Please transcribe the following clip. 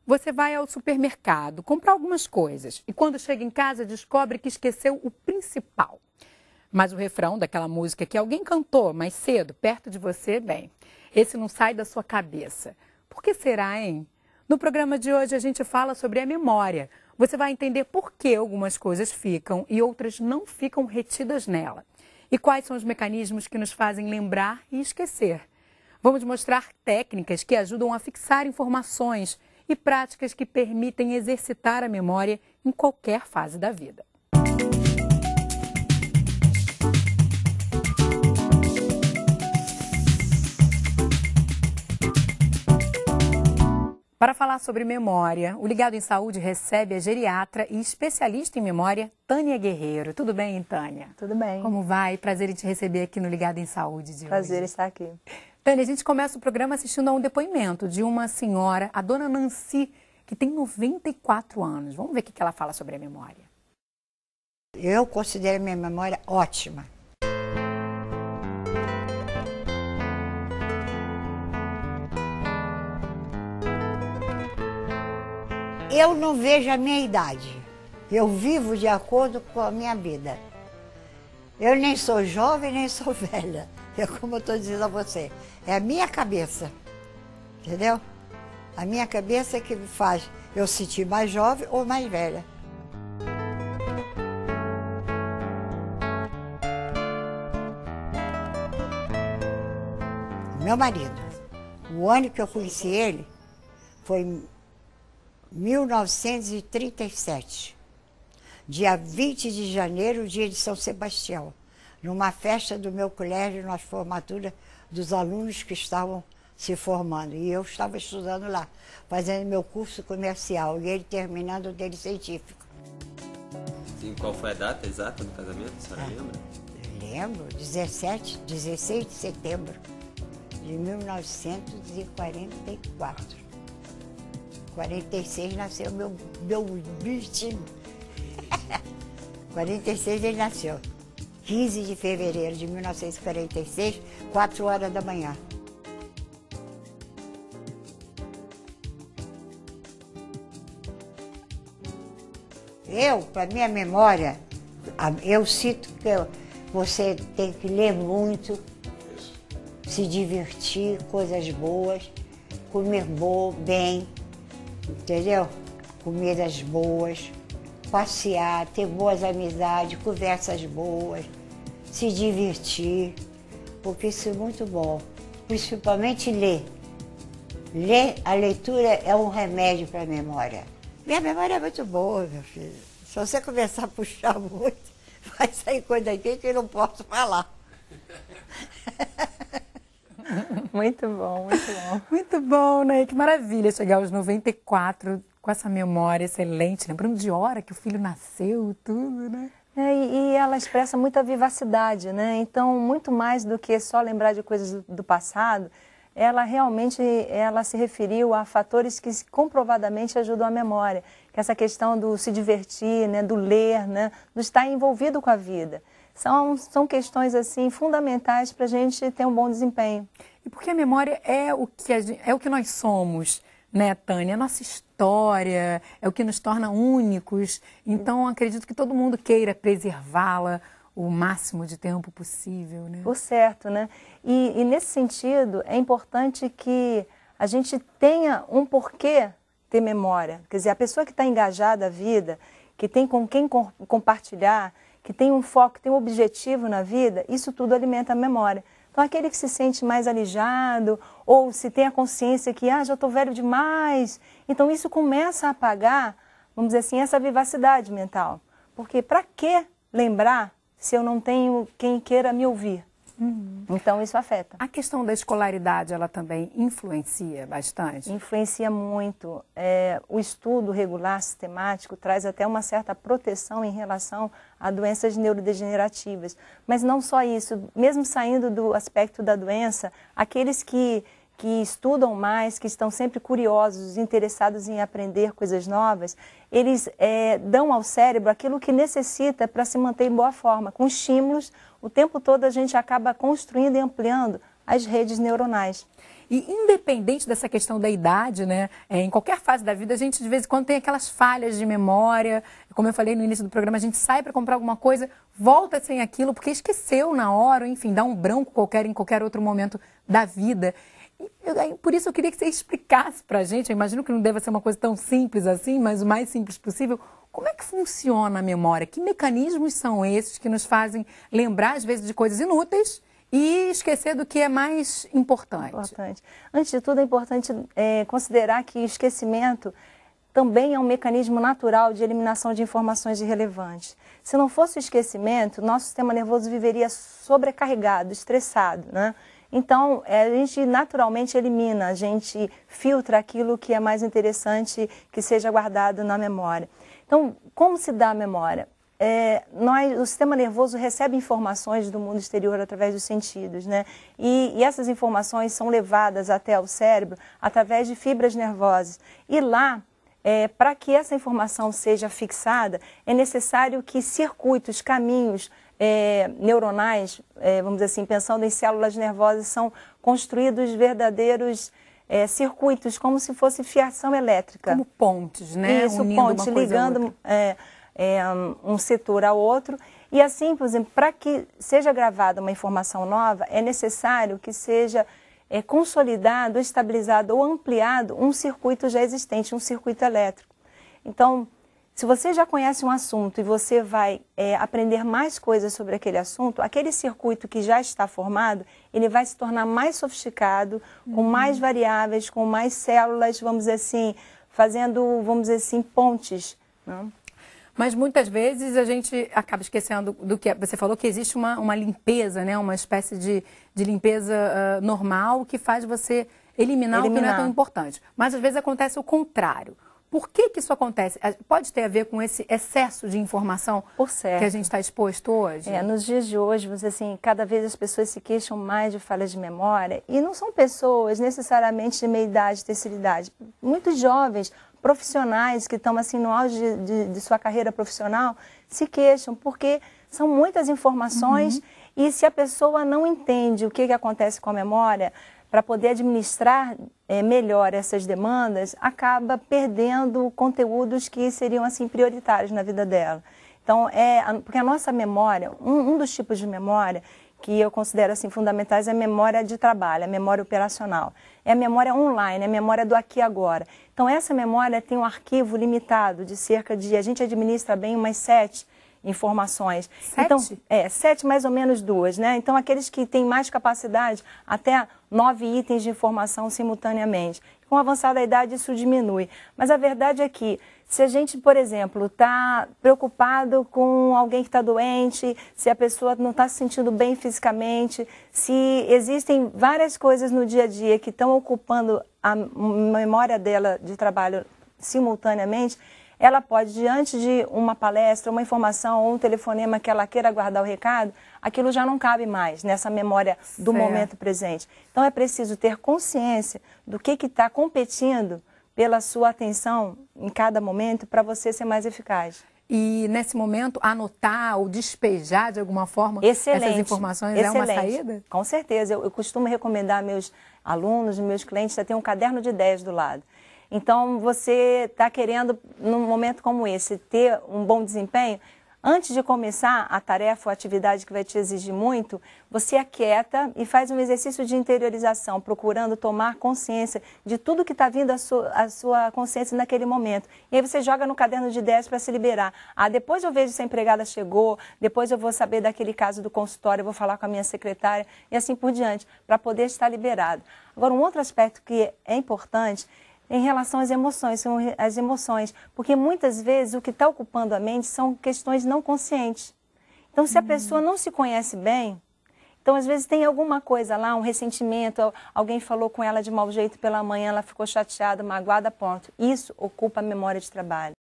Você vai ao supermercado comprar algumas coisas e quando chega em casa descobre que esqueceu o principal. Mas o refrão daquela música que alguém cantou mais cedo, perto de você, bem, esse não sai da sua cabeça. Por que será, hein? No programa de hoje a gente fala sobre a memória. Você vai entender por que algumas coisas ficam e outras não ficam retidas nela. E quais são os mecanismos que nos fazem lembrar e esquecer. Vamos mostrar técnicas que ajudam a fixar informações e práticas que permitem exercitar a memória em qualquer fase da vida. Para falar sobre memória, o Ligado em Saúde recebe a geriatra e especialista em memória, Tânia Guerreiro. Tudo bem, Tânia? Tudo bem. Como vai? Prazer em te receber aqui no Ligado em Saúde de hoje. Prazer estar aqui. Tânia, a gente começa o programa assistindo a um depoimento de uma senhora, a dona Nancy, que tem 94 anos. Vamos ver o que ela fala sobre a memória. Eu considero minha memória ótima. Eu não vejo a minha idade. Eu vivo de acordo com a minha vida. Eu nem sou jovem, nem sou velha. É como eu estou dizendo a você. É a minha cabeça. Entendeu? A minha cabeça é que me faz eu sentir mais jovem ou mais velha. Meu marido. O ano que eu conheci ele foi 1937, dia 20 de janeiro, dia de São Sebastião, numa festa do meu colégio, na formatura dos alunos que estavam se formando. E eu estava estudando lá, fazendo meu curso comercial, e ele terminando o dele científico. E qual foi a data exata do casamento, a senhora lembra? Lembro, 16 de setembro de 1944. 46 nasceu meu bichinho. 46 ele nasceu. 15 de fevereiro de 1946, 4 horas da manhã. Para minha memória, eu cito que você tem que ler muito, se divertir, coisas boas, comer bem. Entendeu? Comidas boas, passear, ter boas amizades, conversas boas, se divertir, porque isso é muito bom. Principalmente ler. A leitura é um remédio para a memória. Minha memória é muito boa, meu filho. Se você começar a puxar muito, vai sair coisa aqui que eu não posso falar. Muito bom, muito bom. Muito bom, né? Que maravilha chegar aos 94 com essa memória excelente, lembrando de hora que o filho nasceu, tudo, né? E ela expressa muita vivacidade, né? Então, muito mais do que só lembrar de coisas do passado, ela realmente se referiu a fatores que comprovadamente ajudam a memória. Que é essa questão do se divertir, né? Do ler, né? Do estar envolvido com a vida. São questões assim fundamentais para a gente ter um bom desempenho. E porque a memória é o que nós somos, né, Tânia? A nossa história, é o que nos torna únicos. Então, acredito que todo mundo queira preservá-la o máximo de tempo possível, né? Por certo, né? E nesse sentido, é importante que a gente tenha um porquê ter memória. Quer dizer, a pessoa que está engajada à vida, que tem com quem compartilhar, que tem um foco, que tem um objetivo na vida, isso tudo alimenta a memória. Então, aquele que se sente mais alijado, ou se tem a consciência que, já estou velho demais, então isso começa a apagar, vamos dizer assim, essa vivacidade mental. Porque para que lembrar se eu não tenho quem queira me ouvir? Então, isso afeta. A questão da escolaridade, ela também influencia bastante? Influencia muito. O estudo regular, sistemático, traz até uma certa proteção em relação a doenças neurodegenerativas. Mas não só isso, mesmo saindo do aspecto da doença, aqueles que estudam mais, que estão sempre curiosos, interessados em aprender coisas novas, eles dão ao cérebro aquilo que necessita para se manter em boa forma. Com estímulos, o tempo todo a gente acaba construindo e ampliando as redes neuronais. E independente dessa questão da idade, né, em qualquer fase da vida, a gente de vez em quando tem aquelas falhas de memória. Como eu falei no início do programa, a gente sai para comprar alguma coisa, volta sem aquilo porque esqueceu na hora, ou, enfim, dá um branco qualquer em qualquer outro momento da vida. Por isso eu queria que você explicasse para a gente, eu imagino que não deva ser uma coisa tão simples assim, mas o mais simples possível, como é que funciona a memória? Que mecanismos são esses que nos fazem lembrar, às vezes, de coisas inúteis e esquecer do que é mais importante? Antes de tudo, é importante considerar que o esquecimento também é um mecanismo natural de eliminação de informações irrelevantes. Se não fosse o esquecimento, nosso sistema nervoso viveria sobrecarregado, estressado, né? Então, a gente naturalmente elimina, a gente filtra aquilo que é mais interessante que seja guardado na memória. Então, como se dá a memória? O sistema nervoso recebe informações do mundo exterior através dos sentidos, né? E essas informações são levadas até o cérebro através de fibras nervosas. E lá, para que essa informação seja fixada, é necessário que circuitos, caminhos neuronais, vamos dizer assim, pensando em células nervosas, são construídos verdadeiros circuitos, como se fosse fiação elétrica. Como pontes, né? Isso, pontes, ligando um setor ao outro. E assim, por exemplo, para que seja gravada uma informação nova, é necessário que seja consolidado, estabilizado ou ampliado um circuito já existente, um circuito elétrico. Então, se você já conhece um assunto e você vai aprender mais coisas sobre aquele assunto, aquele circuito que já está formado, ele vai se tornar mais sofisticado, com mais variáveis, com mais células, vamos dizer assim, fazendo, vamos dizer assim, pontes, né? Mas muitas vezes a gente acaba esquecendo do que você falou, que existe uma limpeza, né? Uma espécie de limpeza normal que faz você eliminar o que não é tão importante. Mas às vezes acontece o contrário. Por que isso acontece? Pode ter a ver com esse excesso de informação que a gente está exposto hoje? Nos dias de hoje, assim, cada vez as pessoas se queixam mais de falhas de memória e não são pessoas necessariamente de meia idade, terceira idade. Muitos jovens, profissionais que estão assim no auge de sua carreira profissional se queixam porque são muitas informações e se a pessoa não entende o que acontece com a memória, para poder administrar melhor essas demandas, acaba perdendo conteúdos que seriam assim prioritários na vida dela. Então, porque a nossa memória, um dos tipos de memória que eu considero assim fundamentais é a memória de trabalho, a memória operacional. É a memória online, é a memória do aqui e agora. Então, essa memória tem um arquivo limitado de a gente administra bem umas 7 informações. 7? Então, 7 mais ou menos 2, né? Então, aqueles que têm mais capacidade, até 9 itens de informação simultaneamente. Com a avançada idade, isso diminui. Mas a verdade é que, se a gente, por exemplo, está preocupado com alguém que está doente, se a pessoa não está se sentindo bem fisicamente, se existem várias coisas no dia a dia que estão ocupando a memória dela de trabalho simultaneamente, ela pode, diante de uma palestra, uma informação ou um telefonema que ela queira guardar o recado, aquilo já não cabe mais nessa memória do momento presente. Então é preciso ter consciência do que está competindo pela sua atenção em cada momento para você ser mais eficaz. E nesse momento, anotar ou despejar de alguma forma essas informações é uma saída? Com certeza. Eu costumo recomendar a meus alunos, meus clientes, a ter um caderno de ideias do lado. Então, você está querendo, num momento como esse, ter um bom desempenho, antes de começar a tarefa ou atividade que vai te exigir muito, você aquieta e faz um exercício de interiorização, procurando tomar consciência de tudo que está vindo à sua consciência naquele momento. E aí você joga no caderno de ideias para se liberar. Depois eu vejo se a empregada chegou, depois eu vou saber daquele caso do consultório, eu vou falar com a minha secretária e assim por diante, para poder estar liberado. Agora, um outro aspecto que é importante em relação às emoções, são as emoções, porque muitas vezes o que está ocupando a mente são questões não conscientes. Então, se a pessoa não se conhece bem, então às vezes tem alguma coisa lá, um ressentimento, alguém falou com ela de mau jeito pela manhã, ela ficou chateada, magoada, ponto. Isso ocupa a memória de trabalho.